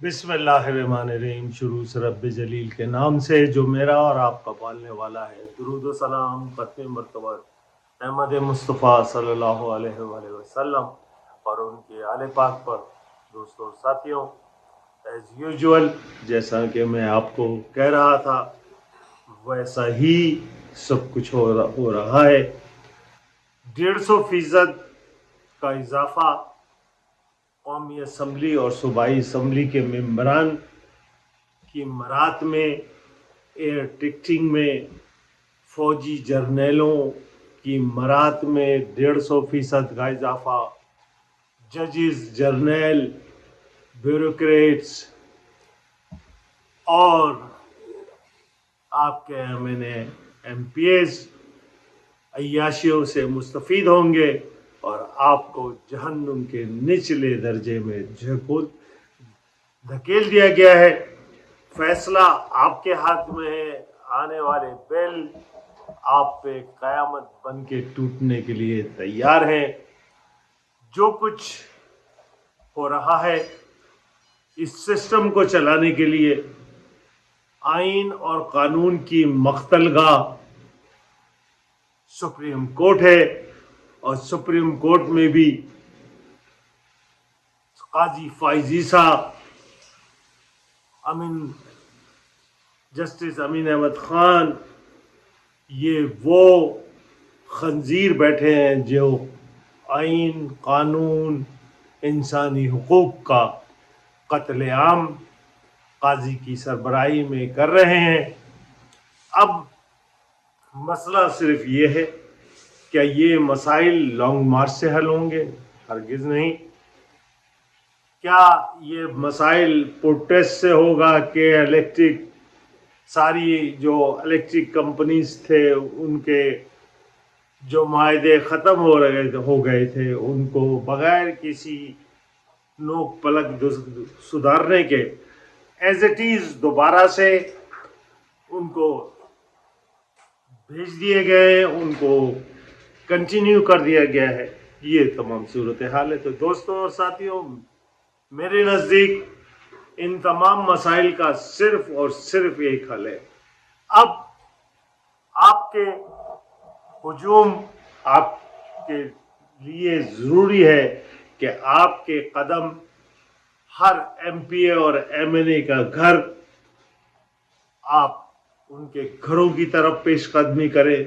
بسم اللہ الرحمن الرحیم۔ شروع سے رب جلیل کے نام سے جو میرا اور آپ کا پالنے والا ہے۔ درود و سلام ختم مرتبہ احمد مصطفیٰ صلی اللہ علیہ وآلہ وسلم اور ان کے آل پاک پر۔ دوستوں ساتھیوں، ایز یوزول جیسا کہ میں آپ کو کہہ رہا تھا ویسا ہی سب کچھ ہو رہا ہے۔ 150% کا اضافہ قومی اسمبلی اور صوبائی اسمبلی کے ممبران کی مرات میں، ایئر ٹکٹنگ میں، فوجی جرنیلوں کی مرات میں 150% کا اضافہ، ججز، جرنیل، بیوروکریٹس اور آپ کے ایم پی ایس عیاشیوں سے مستفید ہوں گے اور آپ کو جہنم کے نچلے درجے میں دھکیل دیا گیا ہے۔ فیصلہ آپ کے ہاتھ میں ہے۔ آنے والے بیل آپ پہ قیامت بن کے ٹوٹنے کے لیے تیار ہیں۔ جو کچھ ہو رہا ہے اس سسٹم کو چلانے کے لیے آئین اور قانون کی مقتل گاہ سپریم کورٹ ہے، اور سپریم کورٹ میں بھی قاضی فائز عیسیٰ، جسٹس امین احمد خان، یہ وہ خنزیر بیٹھے ہیں جو آئین، قانون، انسانی حقوق کا قتل عام قاضی کی سربراہی میں کر رہے ہیں۔ اب مسئلہ صرف یہ ہے، کیا یہ مسائل لانگ مارچ سے حل ہوں گے؟ ہرگز نہیں۔ کیا یہ مسائل پروٹیسٹ سے ہوگا کہ ساری جو الیکٹرک کمپنیز تھے ان کے جو معاہدے ختم ہو گئے تھے ان کو بغیر کسی نوک پلک سدھارنے کے ایز اٹ از دوبارہ سے ان کو بھیج دیے گئے، ان کو کنٹینیو کر دیا گیا ہے۔ یہ تمام صورتحال ہے۔ تو دوستوں اور ساتھیوں، میرے نزدیک ان تمام مسائل کا صرف اور صرف ایک حل ہے۔ اب آپ کے ہجوم آپ کے لیے ضروری ہے کہ آپ کے قدم ہر ایم پی اے اور ایم این اے کا گھر، آپ ان کے گھروں کی طرف پیش قدمی کریں۔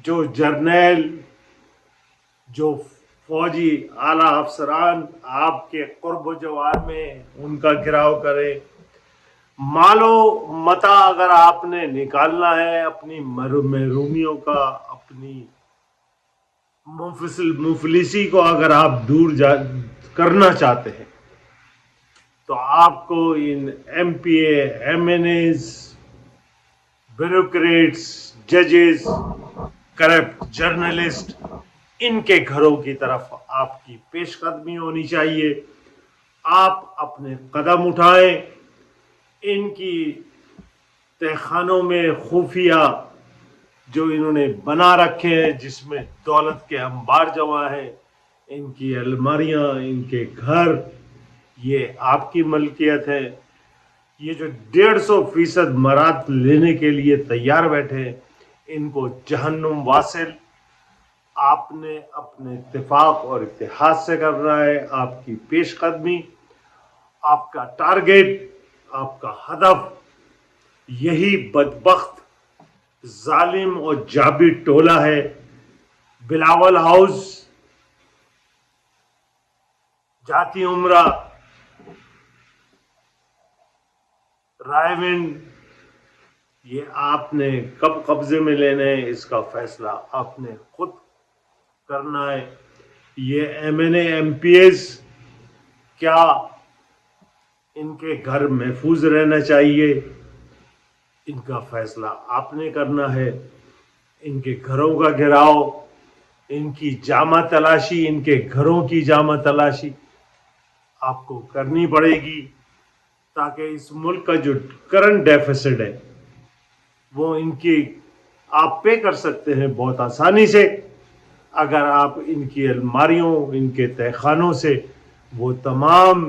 جو جرنیل، جو فوجی اعلیٰ افسران آپ کے قرب و جوار میں، ان کا گھراؤ کریں۔ مال و متاع اگر آپ نے نکالنا ہے اپنی محرومیوں کا، اپنی مفلسی کو اگر آپ دور کرنا چاہتے ہیں تو آپ کو ان M P A, M N as, bureaucrats, ججز، کرپٹ جرنلسٹ، ان کے گھروں کی طرف آپ کی پیش قدمی ہونی چاہیے۔ آپ اپنے قدم اٹھائیں۔ ان کی تہخانوں میں خفیہ جو انہوں نے بنا رکھے ہیں جس میں دولت کے انبار جمع ہیں، ان کی الماریاں، ان کے گھر، یہ آپ کی ملکیت ہے۔ یہ جو 150% مراد لینے کے لیے تیار بیٹھے ہیں، ان کو جہنم واصل آپ نے اپنے اتفاق اور اتحاد سے کرنا ہے۔ آپ کی پیش قدمی، آپ کا ٹارگیٹ، آپ کا ہدف یہی بدبخت، ظالم اور جابر ٹولہ ہے۔ بلاول ہاؤس، جاتی عمرہ، رائے ونڈ، یہ آپ نے کب قبضے میں لینے ہیں اس کا فیصلہ آپ نے خود کرنا ہے۔ یہ ایم این اے، ایم پی ایس، کیا ان کے گھر محفوظ رہنا چاہیے؟ ان کا فیصلہ آپ نے کرنا ہے۔ ان کے گھروں کا گھراؤ، ان کی جامہ تلاشی، ان کے گھروں کی جامہ تلاشی آپ کو کرنی پڑے گی، تاکہ اس ملک کا جو کرنٹ ڈیفیسٹ ہے وہ ان کی آپ پے کر سکتے ہیں بہت آسانی سے، اگر آپ ان کی الماریوں، ان کے تہخانوں سے وہ تمام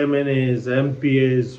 MNAs, MPAs,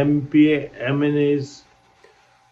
MPA MNAs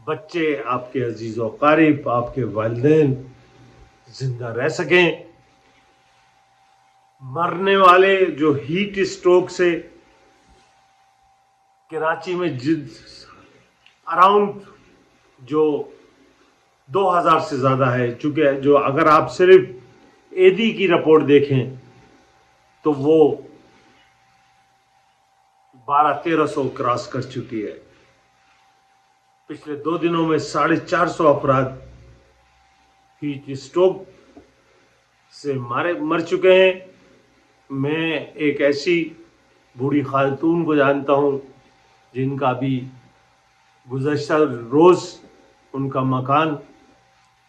بچے، آپ کے عزیز و اقارب، آپ کے والدین زندہ رہ سکیں۔ مرنے والے جو ہیٹ اسٹروک سے کراچی میں اراؤنڈ جو 2000 سے زیادہ ہے، چونکہ جو اگر آپ صرف ایدی کی رپورٹ دیکھیں تو وہ 1200-1300 کراس کر چکی ہے۔ پچھلے 2 دنوں میں 450 افراد ہیٹ اسٹروک سے مر چکے ہیں۔ میں ایک ایسی بوڑھی خاتون کو جانتا ہوں جن کا بھی گزشتہ روز ان کا مکان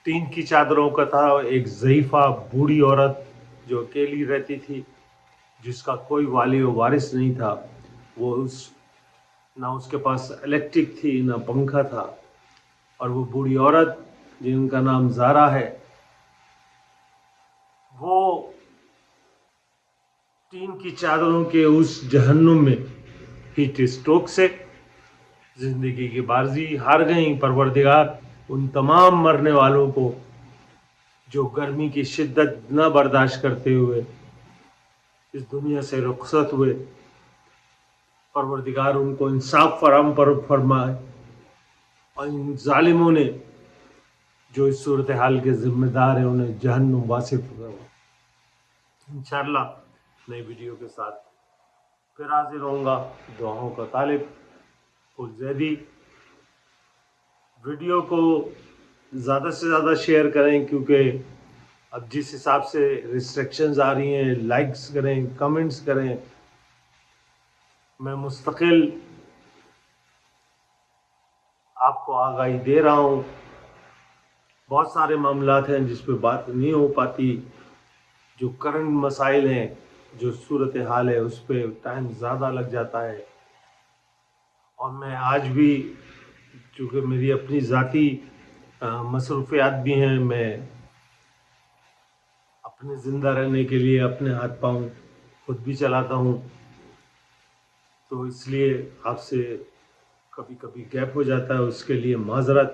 ٹین کی چادروں کا تھا۔ ایک ضعیفہ بوڑھی عورت جو اکیلی رہتی تھی، جس کا کوئی والی و وارث نہیں تھا، وہ نہ اس کے پاس الیکٹرک تھی نہ پنکھا تھا، اور وہ بوڑھی عورت جن کا نام زارا ہے، وہ ٹین کی چادروں کے اس جہنم میں ہیٹ اسٹروک سے زندگی کی بازی ہار گئیں۔ پروردگار ان تمام مرنے والوں کو جو گرمی کی شدت نہ برداشت کرتے ہوئے اس دنیا سے رخصت ہوئے، پروردگار ان کو انصاف فراہم فرمائے، اور ان ظالموں نے جو اس صورتحال کے ذمہ دار ہیں انہیں جہنم واصف کرو۔ انشاءاللہ نئی ویڈیو کے ساتھ پھر حاضر ہوں گا۔ دعاؤں کا طالب فل زیدی۔ ویڈیو کو زیادہ سے زیادہ شیئر کریں، کیونکہ اب جس حساب سے ریسٹرکشنز آ رہی ہیں، لائکس کریں، کمنٹس کریں۔ میں مستقل آپ کو آگاہی دے رہا ہوں۔ بہت سارے معاملات ہیں جس پہ بات نہیں ہو پاتی، جو کرنٹ مسائل ہیں، جو صورتحال ہے، اس پہ ٹائم زیادہ لگ جاتا ہے۔ اور میں آج بھی، چونکہ میری اپنی ذاتی مصروفیات بھی ہیں، میں اپنے زندہ رہنے کے لیے اپنے ہاتھ پاؤں خود بھی چلاتا ہوں، تو اس لیے آپ سے کبھی کبھی گیپ ہو جاتا ہے، اس کے لیے معذرت۔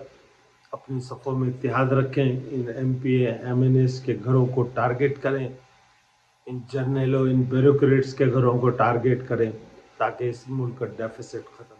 اپنی صفوں میں اتحاد رکھیں، ان M P A M N S کے گھروں کو ٹارگٹ کریں، ان جرنیلوں، ان بیوروکریٹس کے گھروں کو ٹارگٹ کریں، تاکہ اس ملک کا ڈیفیسٹ ختم